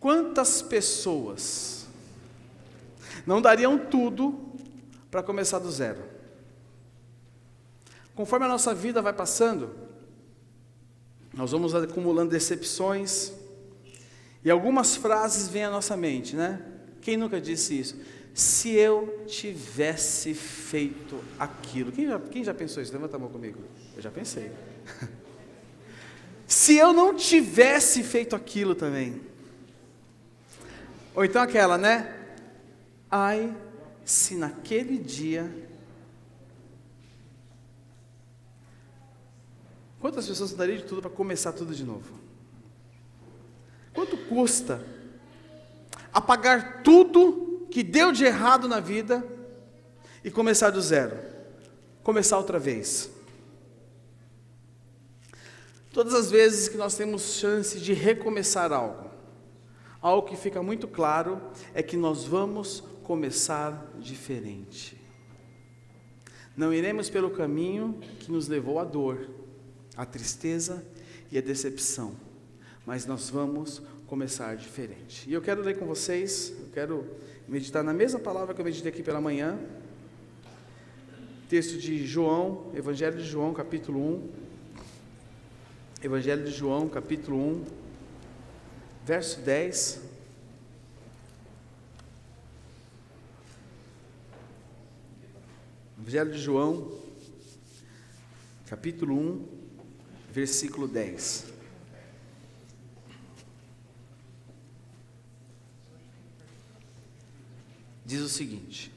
Quantas pessoas não dariam tudo para começar do zero? Conforme a nossa vida vai passando, nós vamos acumulando decepções, e algumas frases vêm à nossa mente, né? Quem nunca disse isso? Se eu tivesse feito aquilo. Quem já pensou isso? Levanta a mão comigo. Eu já pensei. Se eu não tivesse feito aquilo também. Ou então aquela, né? Ai, se naquele dia. Quantas pessoas dariam de tudo para começar tudo de novo? Quanto custa apagar tudo que deu de errado na vida e começar do zero? Começar outra vez. Todas as vezes que nós temos chance de recomeçar algo que fica muito claro é que nós vamos começar diferente. Não iremos pelo caminho que nos levou à dor, à tristeza e à decepção, mas nós vamos começar diferente. E eu quero ler com vocês, eu quero meditar na mesma palavra que eu meditei aqui pela manhã, texto de João, Evangelho de João, capítulo 1, Evangelho de João, capítulo 1, verso 10. Evangelho de João, capítulo 1, versículo 10. Diz o seguinte: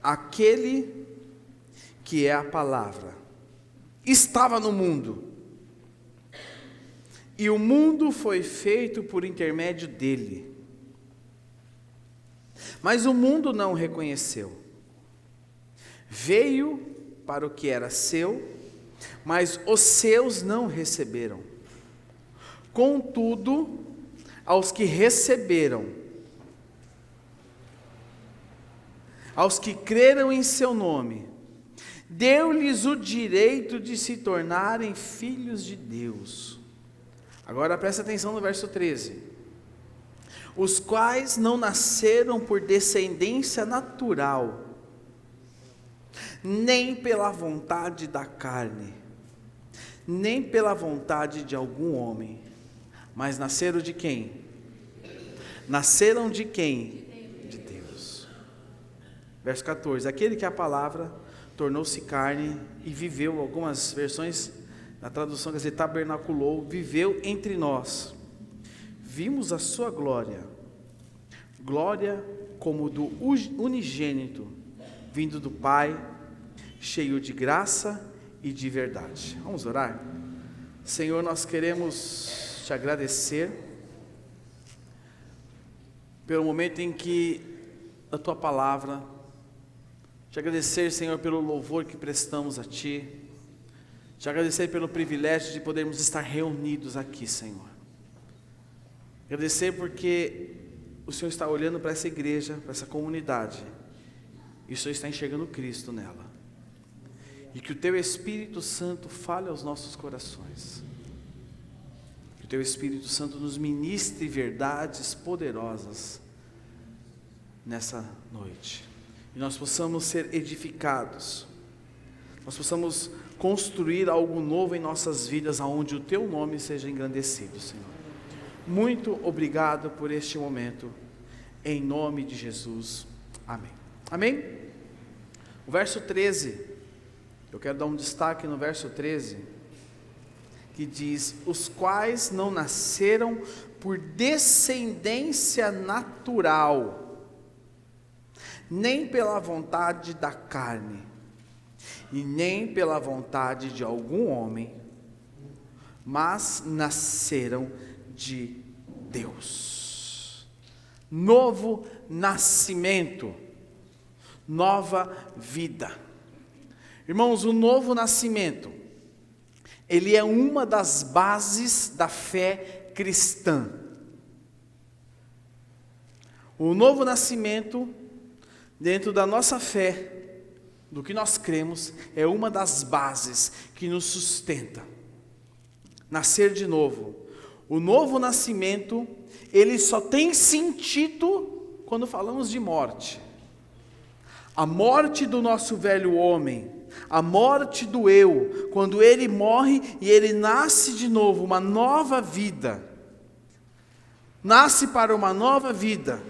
aquele que é a palavra estava no mundo, e o mundo foi feito por intermédio dele, mas o mundo não o reconheceu. Veio para o que era seu, mas os seus não receberam. Contudo, aos que receberam, aos que creram em seu nome, deu-lhes o direito de se tornarem filhos de Deus. Agora presta atenção no verso 13. Os quais não nasceram por descendência natural, nem pela vontade da carne, nem pela vontade de algum homem, mas nasceram de quem? Nasceram de quem? De Deus. Verso 14. Aquele que é a palavra tornou-se carne e viveu. Algumas versões, na tradução quer dizer tabernaculou, viveu entre nós. Vimos a sua glória, glória como do unigênito, vindo do Pai, cheio de graça e de verdade. Vamos orar? Senhor, nós queremos te agradecer pelo momento em que a tua palavra, te agradecer, Senhor, pelo louvor que prestamos a Ti, te agradecer pelo privilégio de podermos estar reunidos aqui, Senhor. Agradecer porque o Senhor está olhando para essa igreja, para essa comunidade, e o Senhor está enxergando Cristo nela. E que o Teu Espírito Santo fale aos nossos corações. Que o Teu Espírito Santo nos ministre verdades poderosas nessa noite. E nós possamos ser edificados, nós possamos construir algo novo em nossas vidas, aonde o Teu nome seja engrandecido, Senhor. Muito obrigado por este momento, em nome de Jesus, amém. Amém? O verso 13, eu quero dar um destaque no verso 13, que diz: os quais não nasceram por descendência natural, nem pela vontade da carne, e nem pela vontade de algum homem, mas nasceram de Deus. Novo nascimento, nova vida. Irmãos, o novo nascimento, ele é uma das bases da fé cristã. O novo nascimento, dentro da nossa fé, do que nós cremos, é uma das bases que nos sustenta. Nascer de novo. O novo nascimento, ele só tem sentido quando falamos de morte. A morte do nosso velho homem, a morte do eu, quando ele morre e ele nasce de novo, uma nova vida. Nasce para uma nova vida.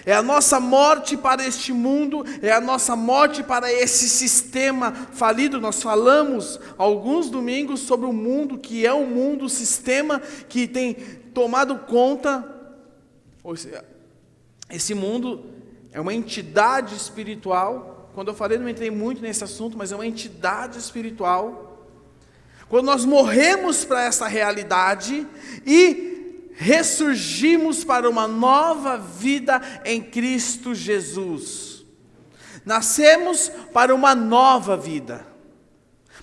É a nossa morte para este mundo, é a nossa morte para esse sistema falido. Nós falamos alguns domingos sobre o mundo, que é um mundo, o sistema que tem tomado conta. Esse mundo é uma entidade espiritual. Quando eu falei, não entrei muito nesse assunto, mas é uma entidade espiritual. Quando nós morremos para essa realidade e ressurgimos para uma nova vida em Cristo Jesus. Nascemos para uma nova vida.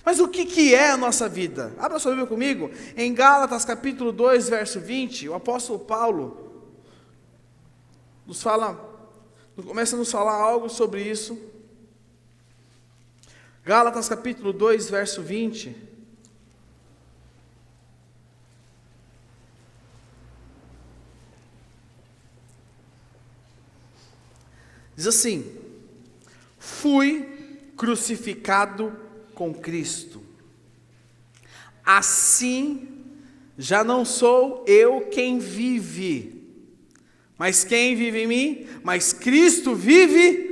Mas o que é a nossa vida? Abra sua Bíblia comigo. Em Gálatas capítulo 2, verso 20, o apóstolo Paulo começa a nos falar algo sobre isso. Gálatas capítulo 2, verso 20. Diz assim: fui crucificado com Cristo. Assim, já não sou eu quem vive, mas quem vive em mim? Mas Cristo vive.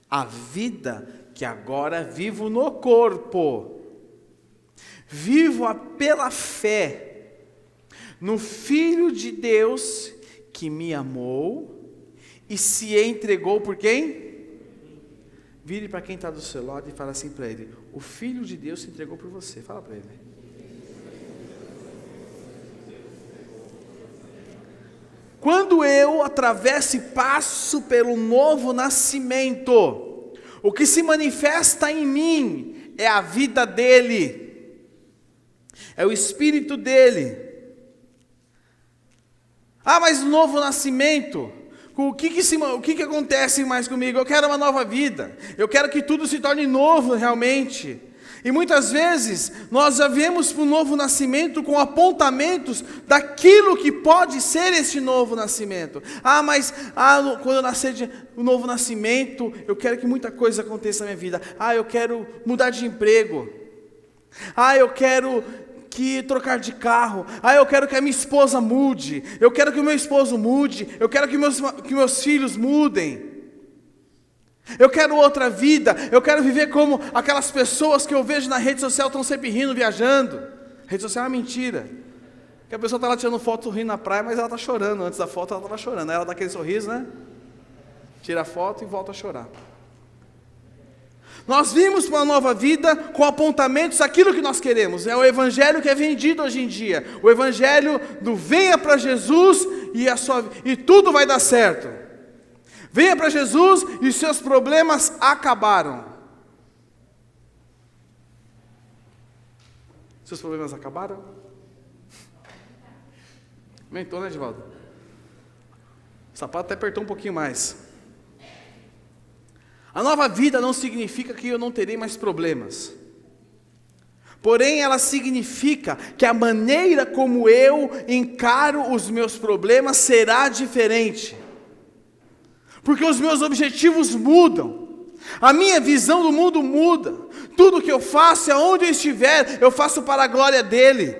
A vida que agora vivo no corpo, vivo pela fé no Filho de Deus que me amou e se entregou por quem? Vire para quem está do seu lado e fala assim para ele: o Filho de Deus se entregou por você. Fala para ele. Quando eu atravesso e passo pelo novo nascimento, o que se manifesta em mim é a vida dele, é o Espírito dele. Ah, mas o novo nascimento, o que acontece mais comigo? Eu quero uma nova vida, eu quero que tudo se torne novo realmente. E muitas vezes nós já viemos para o novo nascimento com apontamentos daquilo que pode ser esse novo nascimento. Quando eu nascer o novo nascimento, eu quero que muita coisa aconteça na minha vida. Eu quero mudar de emprego. Eu quero trocar de carro. Eu quero que a minha esposa mude. Eu quero que o meu esposo mude. Eu quero que meus filhos mudem. Eu quero outra vida. Eu quero viver como aquelas pessoas que eu vejo na rede social, estão sempre rindo, viajando. A rede social é uma mentira. Que a pessoa está lá tirando foto rindo na praia, mas ela está chorando. Antes da foto ela estava chorando. Aí ela dá aquele sorriso, né? Tira a foto e volta a chorar. Nós vimos para uma nova vida com apontamentos aquilo que nós queremos. É o evangelho que é vendido hoje em dia. O evangelho do venha para Jesus e tudo vai dar certo. Venha para Jesus e os seus problemas acabaram. Seus problemas acabaram? Aumentou, né, Edivaldo? O sapato até apertou um pouquinho mais. A nova vida não significa que eu não terei mais problemas. Porém, ela significa que a maneira como eu encaro os meus problemas será diferente. Porque os meus objetivos mudam. A minha visão do mundo muda. Tudo que eu faço, aonde eu estiver, eu faço para a glória dele.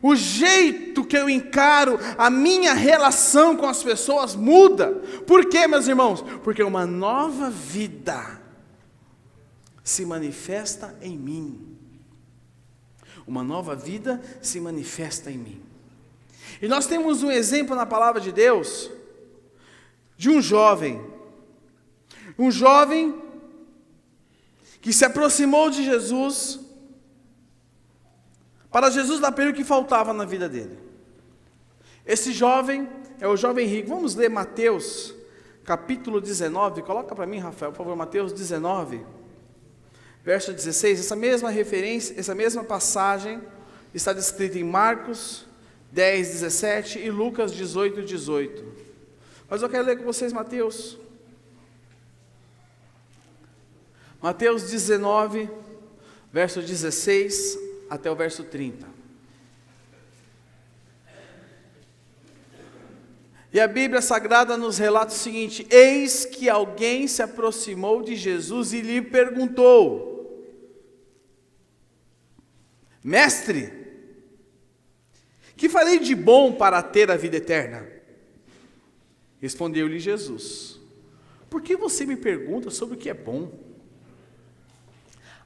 O jeito que eu encaro a minha relação com as pessoas muda. Por quê, meus irmãos? Porque uma nova vida se manifesta em mim. Uma nova vida se manifesta em mim. E nós temos um exemplo na palavra de Deus de um jovem que se aproximou de Jesus, para Jesus dar para ele o que faltava na vida dele. Esse jovem é o jovem rico. Vamos ler Mateus, capítulo 19, coloca para mim, Rafael, por favor, Mateus 19, verso 16, essa mesma referência, essa mesma passagem está descrita em Marcos 10, 17 e Lucas 18, 18. Mas eu quero ler com vocês Mateus 19, verso 16 até o verso 30. E a Bíblia Sagrada nos relata o seguinte: eis que alguém se aproximou de Jesus e lhe perguntou: Mestre, que farei de bom para ter a vida eterna? Respondeu-lhe Jesus: por que você me pergunta sobre o que é bom?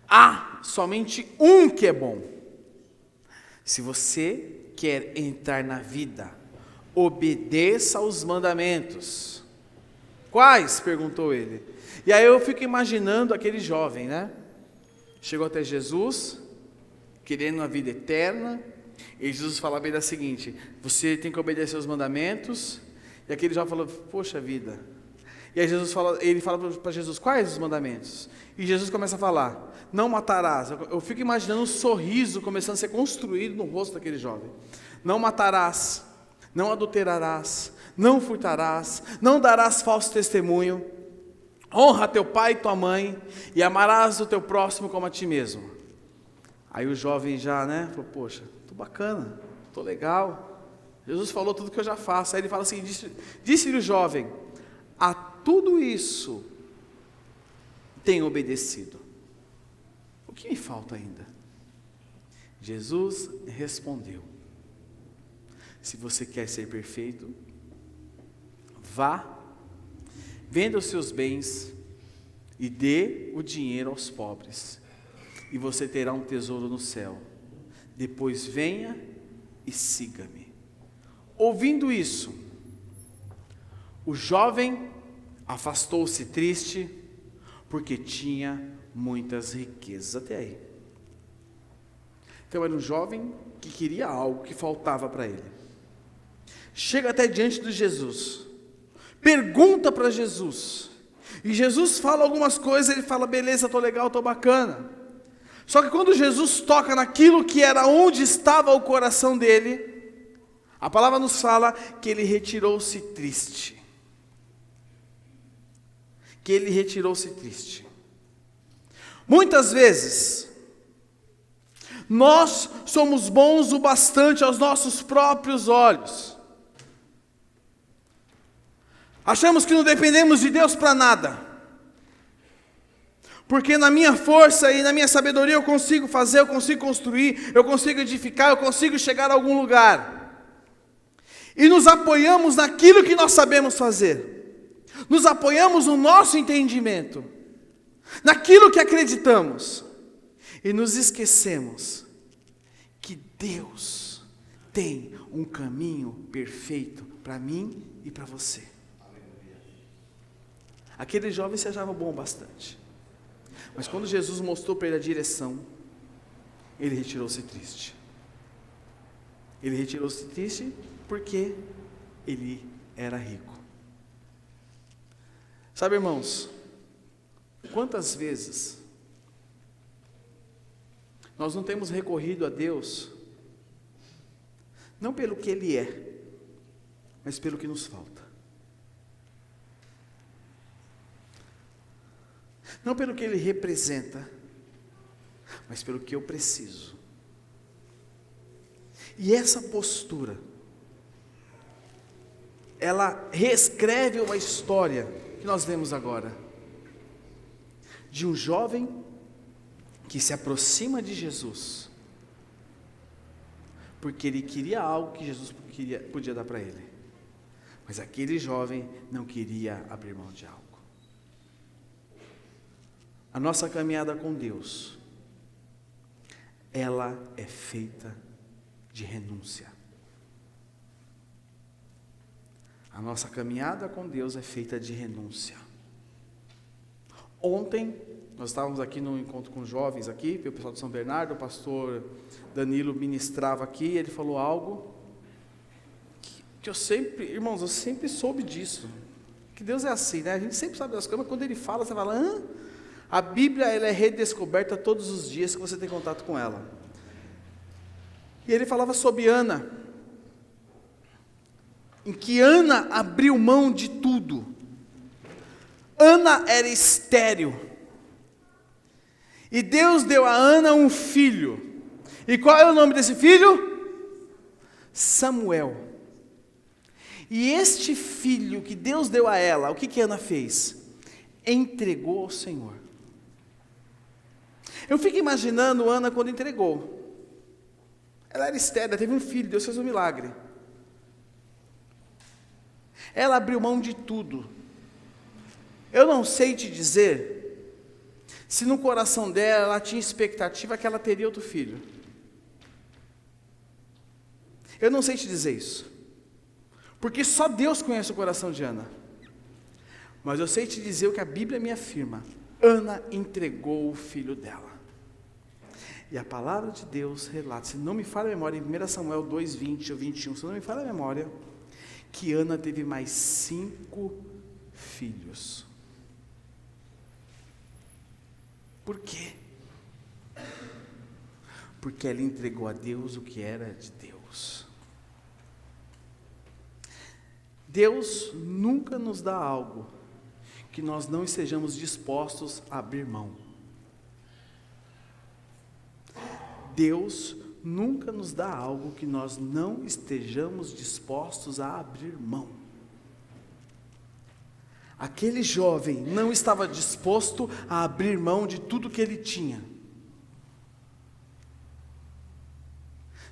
Há somente um que é bom. Se você quer entrar na vida, obedeça aos mandamentos. Quais? Perguntou ele. E aí eu fico imaginando aquele jovem, né? Chegou até Jesus, querendo a vida eterna, e Jesus fala bem da seguinte: você tem que obedecer aos mandamentos. E aquele jovem falou: poxa vida. E aí ele fala para Jesus: quais os mandamentos? E Jesus começa a falar: não matarás. Eu fico imaginando um sorriso começando a ser construído no rosto daquele jovem. Não matarás, não adulterarás, não furtarás, não darás falso testemunho, honra teu pai e tua mãe, e amarás o teu próximo como a ti mesmo. Aí o jovem já, falou: poxa, tô bacana, tô legal, Jesus falou tudo que eu já faço. Aí ele fala assim, disse-lhe o jovem: a tudo isso tenho obedecido, o que me falta ainda? Jesus respondeu: se você quer ser perfeito, vá, venda os seus bens e dê o dinheiro aos pobres, e você terá um tesouro no céu. Depois venha e siga-me. Ouvindo isso, o jovem afastou-se triste, porque tinha muitas riquezas. Até aí. Então era um jovem que queria algo que faltava para ele. Chega até diante de Jesus, pergunta para Jesus, e Jesus fala algumas coisas. Ele fala: beleza, estou legal, estou bacana. Só que quando Jesus toca naquilo que era onde estava o coração dele, a palavra nos fala que ele retirou-se triste. Que ele retirou-se triste. Muitas vezes, nós somos bons o bastante aos nossos próprios olhos. Achamos que não dependemos de Deus para nada. Porque na minha força e na minha sabedoria eu consigo fazer, eu consigo construir, eu consigo edificar, eu consigo chegar a algum lugar. E nos apoiamos naquilo que nós sabemos fazer. Nos apoiamos no nosso entendimento, naquilo que acreditamos. E nos esquecemos que Deus tem um caminho perfeito para mim e para você. Aquele jovem se achava bom bastante. Mas quando Jesus mostrou para ele a direção, ele retirou-se triste. Ele retirou-se triste porque ele era rico. Sabe, irmãos, quantas vezes nós não temos recorrido a Deus, não pelo que Ele é, mas pelo que nos falta. Não pelo que Ele representa, mas pelo que eu preciso. E essa postura, ela reescreve uma história que nós vemos agora, de um jovem que se aproxima de Jesus, porque ele queria algo que Jesus podia dar para ele, mas aquele jovem não queria abrir mão de algo. A nossa caminhada com Deus, ela é feita de renúncia. A nossa caminhada com Deus é feita de renúncia. Ontem, nós estávamos aqui no encontro com jovens aqui, o pessoal de São Bernardo, o pastor Danilo ministrava aqui, e ele falou algo que eu sempre, irmãos, eu sempre soube disso, que Deus é assim, né? A gente sempre sabe das coisas, mas quando Ele fala, você fala: hã? A Bíblia, ela é redescoberta todos os dias que você tem contato com ela. E ele falava sobre Ana, em que Ana abriu mão de tudo. Ana era estéril, e Deus deu a Ana um filho. E qual é o nome desse filho? Samuel. E este filho que Deus deu a ela, o que Ana fez? Entregou ao Senhor. Eu fico imaginando Ana quando entregou. Ela era estéril, teve um filho, Deus fez um milagre. Ela abriu mão de tudo. Eu não sei te dizer se no coração dela ela tinha expectativa que ela teria outro filho. Eu não sei te dizer isso, porque só Deus conhece o coração de Ana. Mas eu sei te dizer o que a Bíblia me afirma: Ana entregou o filho dela. E a palavra de Deus relata, se não me falha a memória, em 1 Samuel 2:20 ou 21, se não me falha a memória, que Ana teve mais 5 filhos. Por quê? Porque ela entregou a Deus o que era de Deus. Deus nunca nos dá algo que nós não estejamos dispostos a abrir mão. Deus nunca nos dá algo que nós não estejamos dispostos a abrir mão. Aquele jovem não estava disposto a abrir mão de tudo que ele tinha.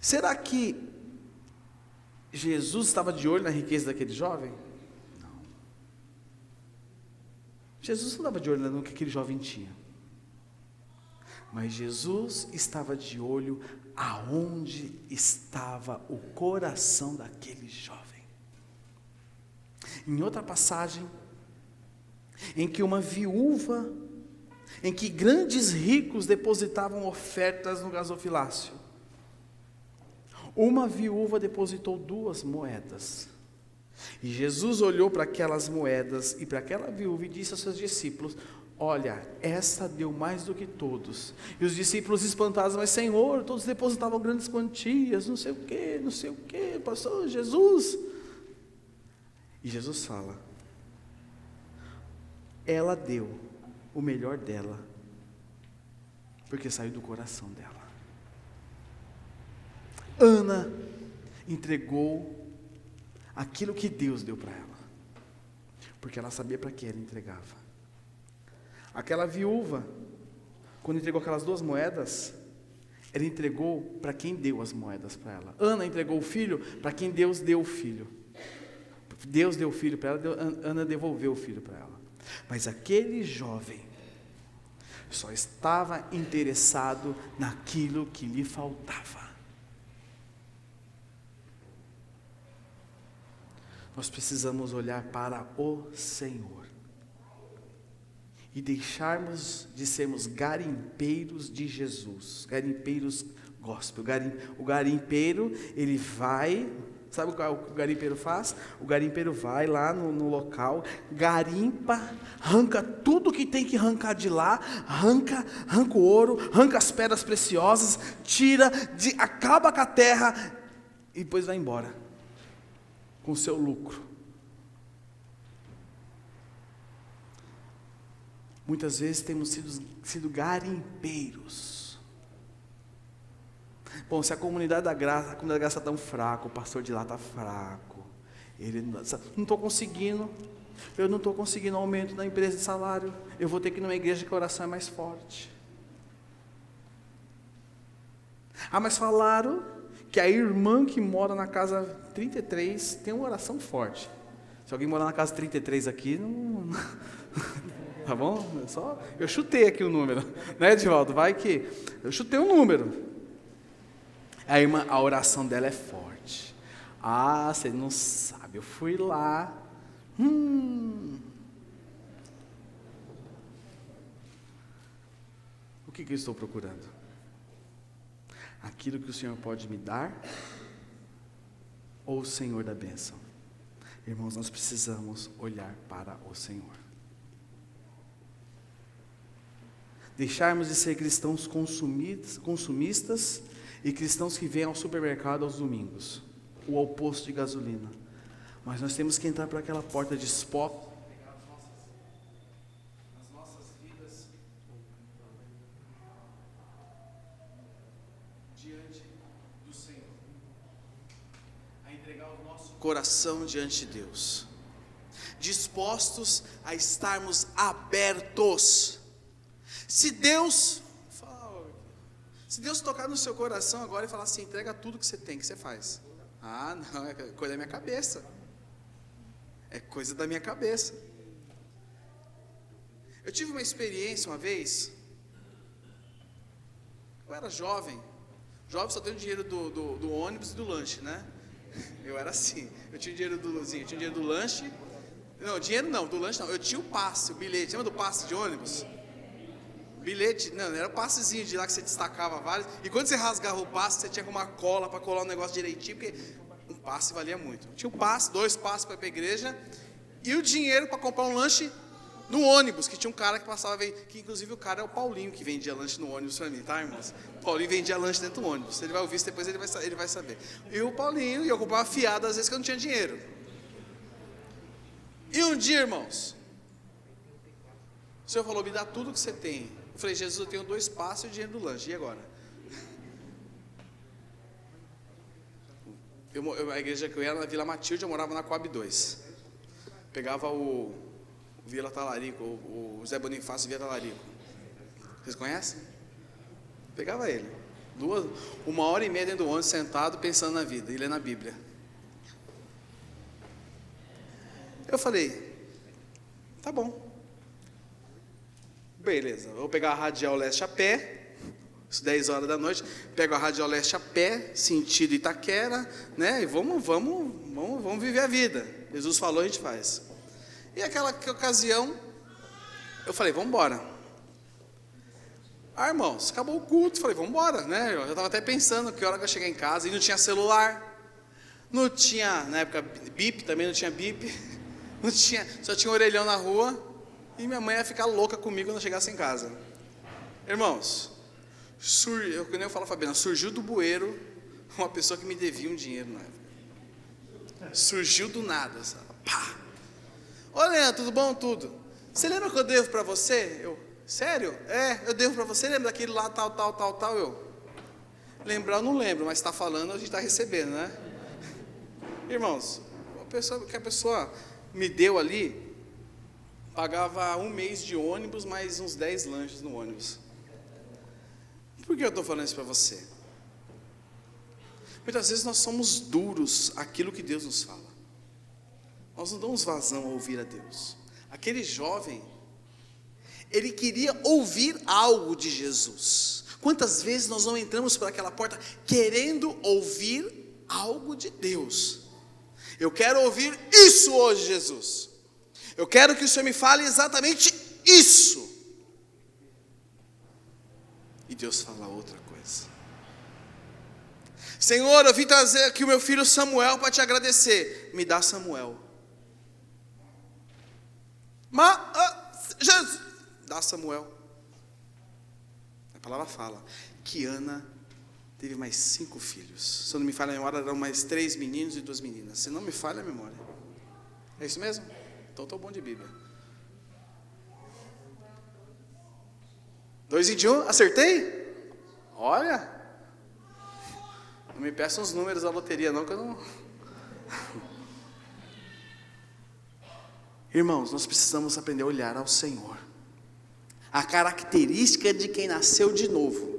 Será que Jesus estava de olho na riqueza daquele jovem? Não. Jesus não estava de olho no que aquele jovem tinha. Mas Jesus estava de olho aonde estava o coração daquele jovem. Em outra passagem, em que uma viúva, em que grandes ricos depositavam ofertas no gasofilácio, uma viúva depositou 2 moedas. E Jesus olhou para aquelas moedas e para aquela viúva e disse aos seus discípulos: olha, essa deu mais do que todos. E os discípulos espantados: mas Senhor, todos depositavam grandes quantias, não sei o que, pastor Jesus. E Jesus fala: ela deu o melhor dela, porque saiu do coração dela. Ana entregou aquilo que Deus deu para ela, porque ela sabia para que ela entregava. Aquela viúva, quando entregou aquelas 2 moedas, ela entregou para quem deu as moedas para ela. Ana entregou o filho para quem Deus deu o filho. Deus deu o filho para ela, Ana devolveu o filho para ela. Mas aquele jovem só estava interessado naquilo que lhe faltava. Nós precisamos olhar para o Senhor e deixarmos de sermos garimpeiros de Jesus, garimpeiros gospel. O garimpeiro, ele vai, sabe o que o garimpeiro faz? O garimpeiro vai lá no local, garimpa, arranca tudo que tem que arrancar de lá, arranca o ouro, arranca as pedras preciosas, acaba com a terra e depois vai embora com o seu lucro. Muitas vezes temos sido garimpeiros. Bom, se a comunidade da graça está tão fraca, o pastor de lá está fraco, eu não estou conseguindo aumento na empresa de salário, eu vou ter que ir numa igreja que a oração é mais forte. Mas falaram que a irmã que mora na casa 33 tem uma oração forte. Se alguém morar na casa 33 aqui, não tá bom? Eu chutei aqui o número, né, Edivaldo? Vai que eu chutei um número. A oração dela é forte. Você não sabe, eu fui lá. O que eu estou procurando? Aquilo que o Senhor pode me dar, ou o Senhor da bênção? Irmãos, nós precisamos olhar para o Senhor. Deixarmos de ser cristãos consumistas e cristãos que vêm ao supermercado aos domingos, ou ao posto de gasolina. Mas nós temos que entrar por aquela porta de spot, pegar as nossas vidas diante do Senhor. A entregar o nosso coração diante de Deus, dispostos a estarmos abertos. Se Deus tocar no seu coração agora e falar assim, entrega tudo que você tem, que você faz? Ah, não, é coisa da minha cabeça. É coisa da minha cabeça. Eu tive uma experiência uma vez. Eu era jovem só tem o dinheiro do ônibus e do lanche, né? Eu era assim, eu tinha dinheiro do lanche. Não, dinheiro não, do lanche não. Eu tinha o passe, o bilhete. Lembra do passe de ônibus? Bilhete, não, era o passezinho de lá que você destacava vários. E quando você rasgava o passe, você tinha com uma cola para colar o negócio direitinho, porque um passe valia muito. Tinha um passe, 2 passes para ir para a igreja, e o dinheiro para comprar um lanche no ônibus, que tinha um cara que passava, que inclusive o cara é o Paulinho, que vendia lanche no ônibus para mim, tá, irmãos? O Paulinho vendia lanche dentro do ônibus. Ele vai ouvir isso depois, ele vai saber. E o Paulinho, e eu comprava fiado às vezes que eu não tinha dinheiro. E um dia, irmãos, o Senhor falou, me dá tudo que você tem. Eu falei, Jesus, eu tenho 2 passes e o dinheiro do lanche, e agora? A igreja que eu era na Vila Matilde, eu morava na Coab 2. Pegava o Vila Talarico, o Zé Bonifácio Vila Talarico. Vocês conhecem? Pegava ele. 1h30 dentro do ônibus, sentado, pensando na vida e lendo a Bíblia. Eu falei, tá bom. Beleza, vou pegar a Radial Leste a pé, 10 horas da noite, pego a Radial Leste a pé, sentido Itaquera, né? E vamos viver a vida. Jesus falou, a gente faz. E aquela ocasião, eu falei, vamos embora. Ah, irmãos, acabou o culto, falei, vamos embora, né? Eu já estava até pensando que hora que eu chegar em casa, e não tinha celular, não tinha, na época, bip, também não tinha bip, não tinha, só tinha um orelhão na rua, e minha mãe ia ficar louca comigo quando eu chegasse em casa. Irmãos, quando eu falo, Fabiana, surgiu do bueiro uma pessoa que me devia um dinheiro na época. Surgiu do nada, sabe? Pá! Olha, tudo bom? Tudo. Você lembra que eu devo para você? Eu, sério? Eu devo para você. Lembra daquele lá, tal? Eu, lembrar eu não lembro, mas está falando, a gente está recebendo, né? Irmãos, a pessoa me deu ali, pagava 1 mês de ônibus, mais uns 10 lanches no ônibus. Por que eu estou falando isso para você? Muitas vezes nós somos duros àquilo que Deus nos fala. Nós não damos vazão a ouvir a Deus. Aquele jovem, ele queria ouvir algo de Jesus. Quantas vezes nós não entramos por aquela porta querendo ouvir algo de Deus? Eu quero ouvir isso hoje, Jesus. Eu quero que o Senhor me fale exatamente isso. E Deus fala outra coisa. Senhor, eu vim trazer aqui o meu filho Samuel para te agradecer. Me dá Samuel. Jesus, dá Samuel. A palavra fala que Ana teve mais 5 filhos. Se eu não me falha a memória, eram mais 3 meninos e 2 meninas. Se não me falha a memória. É isso mesmo? Então estou bom de Bíblia. 2 e 1, acertei? Olha, não me peçam os números da loteria não, que eu não... Irmãos, nós precisamos aprender a olhar ao Senhor. A característica de quem nasceu de novo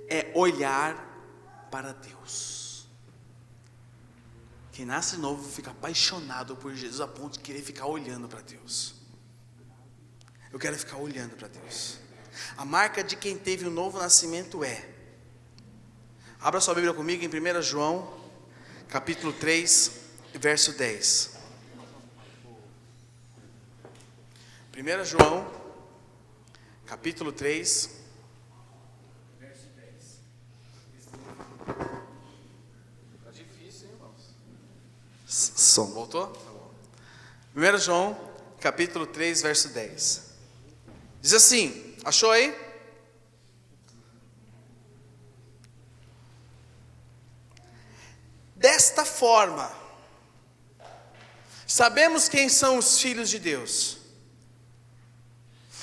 é olhar para Deus. Quem nasce de novo fica apaixonado por Jesus a ponto de querer ficar olhando para Deus. Eu quero ficar olhando para Deus. A marca de quem teve um novo nascimento é... Abra sua Bíblia comigo em 1 João, capítulo 3, verso 10. 1 João, capítulo 3, verso 10. Está difícil, hein, irmãos? Som, voltou? Tá bom. 1 João, capítulo 3, verso 10. Diz assim, achou aí? Desta forma, sabemos quem são os filhos de Deus.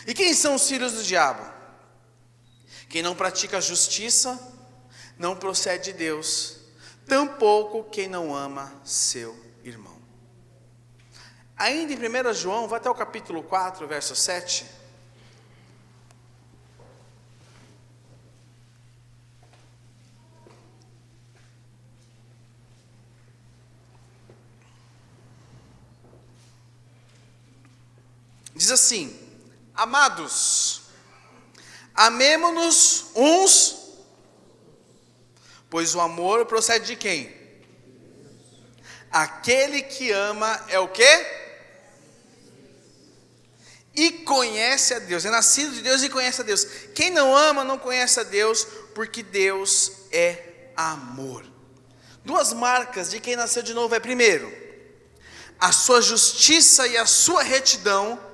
E quem são os filhos do diabo? Quem não pratica a justiça, não procede de Deus, tampouco quem não ama seu irmão. Ainda em 1 João, vai até o capítulo 4, verso 7. Diz assim: amados, amemo-nos uns, pois o amor procede de quem? Aquele que ama é o quê? E conhece a Deus, é nascido de Deus e conhece a Deus. Quem não ama não conhece a Deus, porque Deus é amor. Duas marcas de quem nasceu de novo é: primeiro, a sua justiça e a sua retidão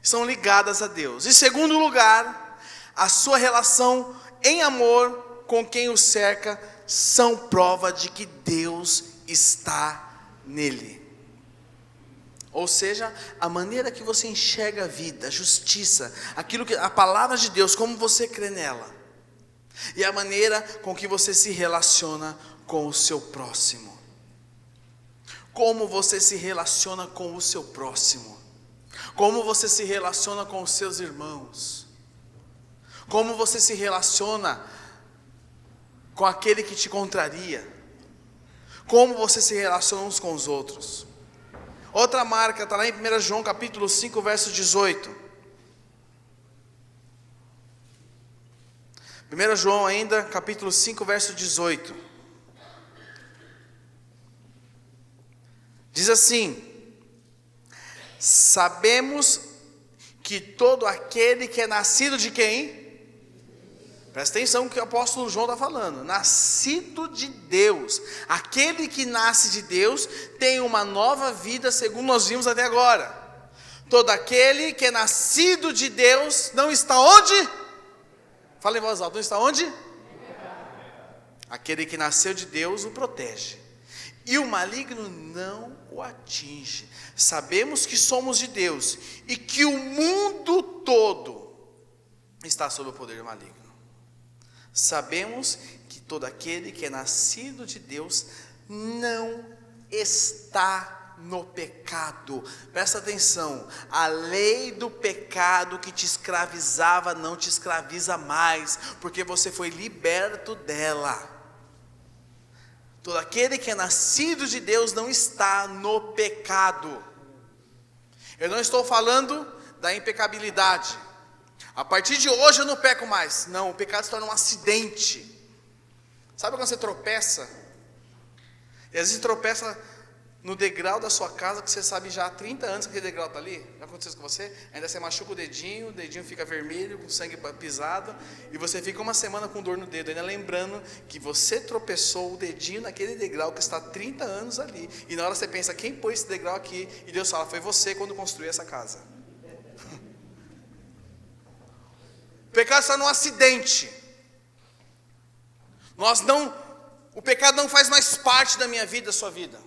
são ligadas a Deus. Em segundo lugar, a sua relação em amor com quem o cerca são prova de que Deus está nele. Ou seja, a maneira que você enxerga a vida, a justiça, aquilo que a palavra de Deus, como você crê nela, e a maneira com que você se relaciona com o seu próximo. Como você se relaciona com o seu próximo? Como você se relaciona com os seus irmãos? Como você se relaciona com aquele que te contraria? Como você se relaciona uns com os outros? Outra marca está lá em 1 João capítulo 5, verso 18. 1 João ainda, capítulo 5, verso 18. Diz assim: sabemos que todo aquele que é nascido de quem? Presta atenção no que o apóstolo João está falando. Nascido de Deus. Aquele que nasce de Deus tem uma nova vida, segundo nós vimos até agora. Todo aquele que é nascido de Deus não está onde? Fala em voz alta, não está onde? Aquele que nasceu de Deus o protege, e o maligno não o atinge. Sabemos que somos de Deus e que o mundo todo está sob o poder do maligno. Sabemos que todo aquele que é nascido de Deus não está no pecado. Presta atenção, a lei do pecado que te escravizava não te escraviza mais, porque você foi liberto dela. Todo aquele que é nascido de Deus não está no pecado. Eu não estou falando da impecabilidade. A partir de hoje eu não peco mais. Não, o pecado se torna um acidente. Sabe quando você tropeça? E às vezes tropeça no degrau da sua casa, que você sabe já há 30 anos que aquele degrau está ali. Já aconteceu isso com você? Ainda você machuca o dedinho fica vermelho, com sangue pisado, e você fica uma semana com dor no dedo, ainda lembrando que você tropeçou o dedinho naquele degrau que está há 30 anos ali. E na hora você pensa: quem pôs esse degrau aqui? E Deus fala: foi você quando construiu essa casa. O pecado está num acidente. O pecado não faz mais parte da minha vida, da sua vida.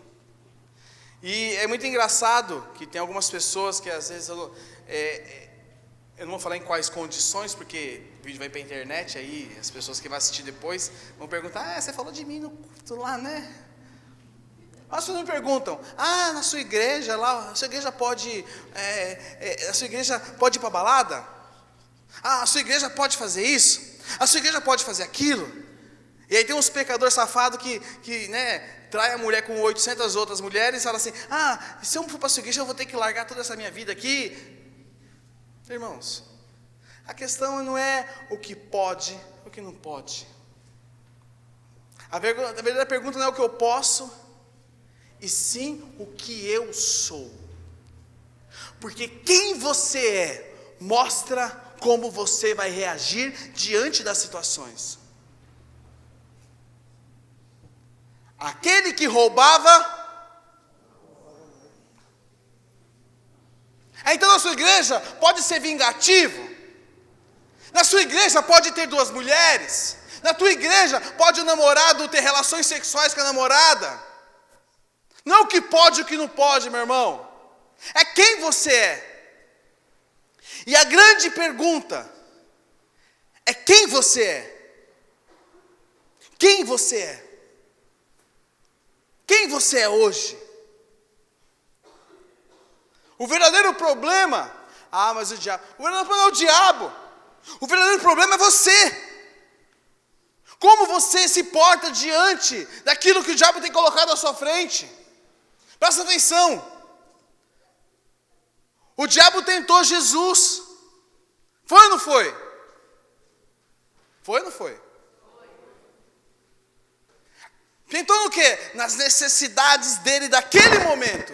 E é muito engraçado que tem algumas pessoas que às vezes eu não vou falar em quais condições, porque o vídeo vai para a internet, aí as pessoas que vão assistir depois vão perguntar: você falou de mim no culto lá, né? As pessoas me perguntam: na sua igreja lá, a sua igreja pode ir para a balada? A sua igreja pode fazer isso? A sua igreja pode fazer aquilo? E aí tem uns pecadores safados que trai a mulher com 800 outras mulheres e fala assim: se eu for para a sua igreja eu vou ter que largar toda essa minha vida aqui. Irmãos, a questão não é o que pode, o que não pode. A verdadeira pergunta não é o que eu posso, e sim o que eu sou. Porque quem você é mostra como você vai reagir diante das situações. Aquele que roubava. Então na sua igreja pode ser vingativo. Na sua igreja pode ter duas mulheres. Na tua igreja pode o namorado ter relações sexuais com a namorada. Não o que pode e o que não pode, meu irmão. É quem você é. E a grande pergunta é quem você é. Quem você é? quem você é hoje. O verdadeiro problema, mas o diabo. O verdadeiro problema é o diabo. O verdadeiro problema é você. Como você se porta diante daquilo que o diabo tem colocado à sua frente? Presta atenção. O diabo tentou Jesus. Foi ou não foi? Foi ou não foi? Tentou no quê? Nas necessidades dele daquele momento.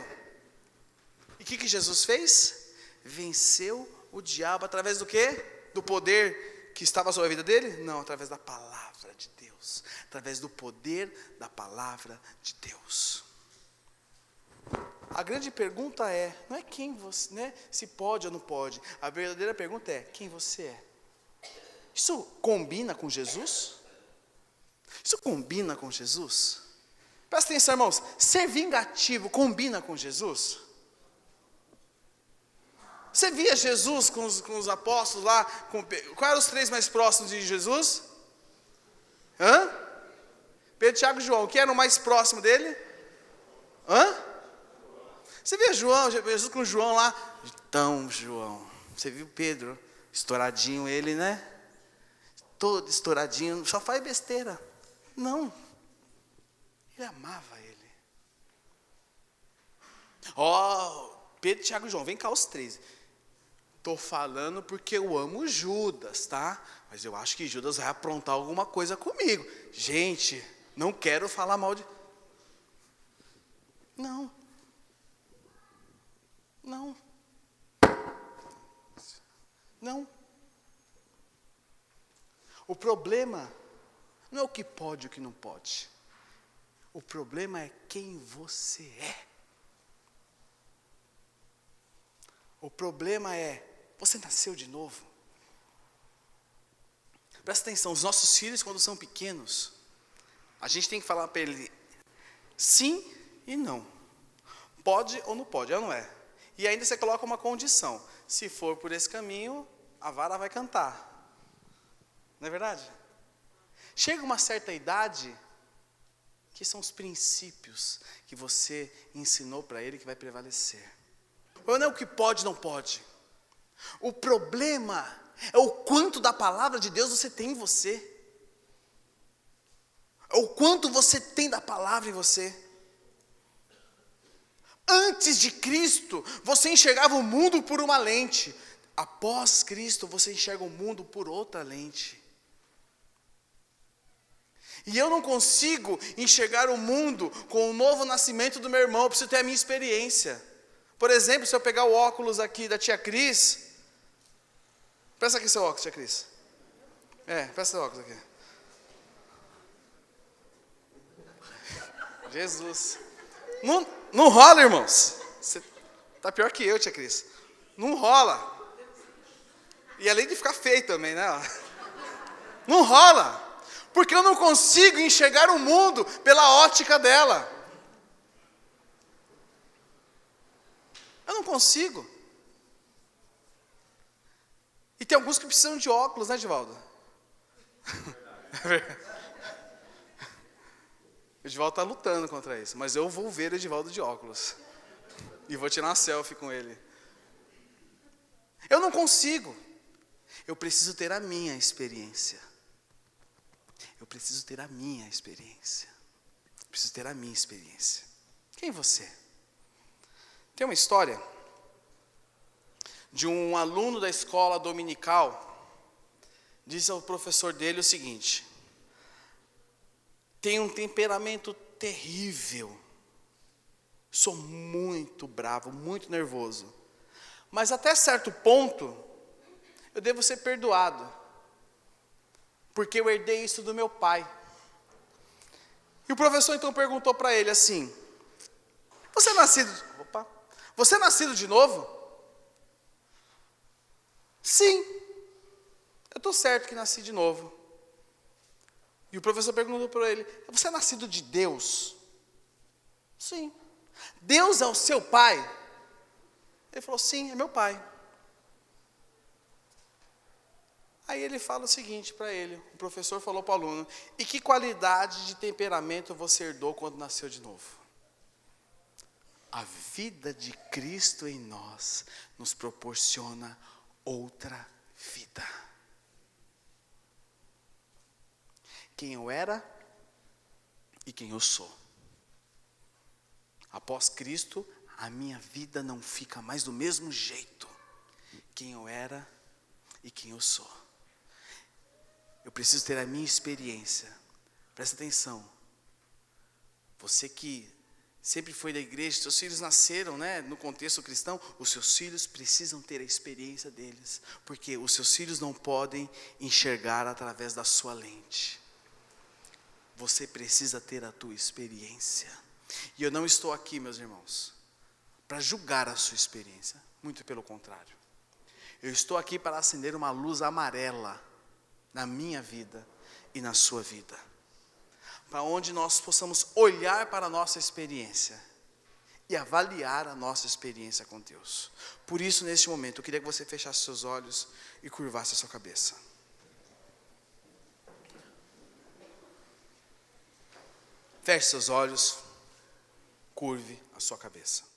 E o que Jesus fez? Venceu o diabo através do quê? Do poder que estava sobre a vida dele? Não, através da palavra de Deus. Através do poder da palavra de Deus. A grande pergunta não é quem você, né? Se pode ou não pode. A verdadeira pergunta é, quem você é? Isso combina com Jesus? Isso combina com Jesus? Presta atenção, irmãos. Ser vingativo combina com Jesus? Você via Jesus com os apóstolos lá? Quais eram os 3 mais próximos de Jesus? Pedro, Tiago e João. Quem era o mais próximo dele? Você via Jesus com João lá? Então, João. Você viu Pedro? Estouradinho ele, né? Todo estouradinho. Só faz besteira. Não. Ele amava ele. Pedro, Tiago e João. Vem cá os 3. Estou falando porque eu amo Judas, tá? Mas eu acho que Judas vai aprontar alguma coisa comigo. Gente, não quero falar mal de... Não. O problema não é o que pode e o que não pode. O problema é quem você é. O problema é, você nasceu de novo. Presta atenção, os nossos filhos quando são pequenos, a gente tem que falar para ele sim e não. Pode ou não pode, ou não é. E ainda você coloca uma condição. Se for por esse caminho, a vara vai cantar. Não é verdade? Chega uma certa idade, que são os princípios que você ensinou para ele que vai prevalecer. Não é o que pode, não pode. O problema é o quanto da palavra de Deus você tem em você. É o quanto você tem da palavra em você. Antes de Cristo, você enxergava o mundo por uma lente. Após Cristo, você enxerga o mundo por outra lente. E eu não consigo enxergar o mundo com o novo nascimento do meu irmão. Eu preciso ter a minha experiência. Por exemplo, se eu pegar o óculos aqui da tia Cris. Presta aqui seu óculos, tia Cris. Presta seu óculos aqui. Jesus. Não rola, irmãos. Você tá pior que eu, tia Cris. Não rola. E além de ficar feio também, né? Não rola. Porque eu não consigo enxergar o mundo pela ótica dela. Eu não consigo. E tem alguns que precisam de óculos, né, Edivaldo? O Edivaldo está lutando contra isso, mas eu vou ver o Edivaldo de óculos. E vou tirar uma selfie com ele. Eu não consigo. Eu preciso ter a minha experiência. Eu preciso ter a minha experiência. Preciso ter a minha experiência. Quem é você? Tem uma história de um aluno da escola dominical. Disse ao professor dele o seguinte: tenho um temperamento terrível. Sou muito bravo, muito nervoso. Mas até certo ponto, eu devo ser perdoado. Porque eu herdei isso do meu pai. E o professor então perguntou para ele assim: Você é nascido de novo? Sim. Eu estou certo que nasci de novo. E o professor perguntou para ele: Você é nascido de Deus? Sim. Deus é o seu pai? Ele falou: Sim, é meu pai. Aí ele fala o seguinte para ele, o professor falou para o aluno: E que qualidade de temperamento você herdou quando nasceu de novo? A vida de Cristo em nós nos proporciona outra vida. Quem eu era e quem eu sou. Após Cristo, a minha vida não fica mais do mesmo jeito. Quem eu era e quem eu sou. Eu preciso ter a minha experiência. Presta atenção. Você que sempre foi da igreja, seus filhos nasceram, no contexto cristão, os seus filhos precisam ter a experiência deles. Porque os seus filhos não podem enxergar através da sua lente. Você precisa ter a tua experiência. E eu não estou aqui, meus irmãos, para julgar a sua experiência. Muito pelo contrário. Eu estou aqui para acender uma luz amarela na minha vida e na sua vida. Para onde nós possamos olhar para a nossa experiência e avaliar a nossa experiência com Deus. Por isso, neste momento, eu queria que você fechasse seus olhos e curvasse a sua cabeça. Feche seus olhos, curve a sua cabeça.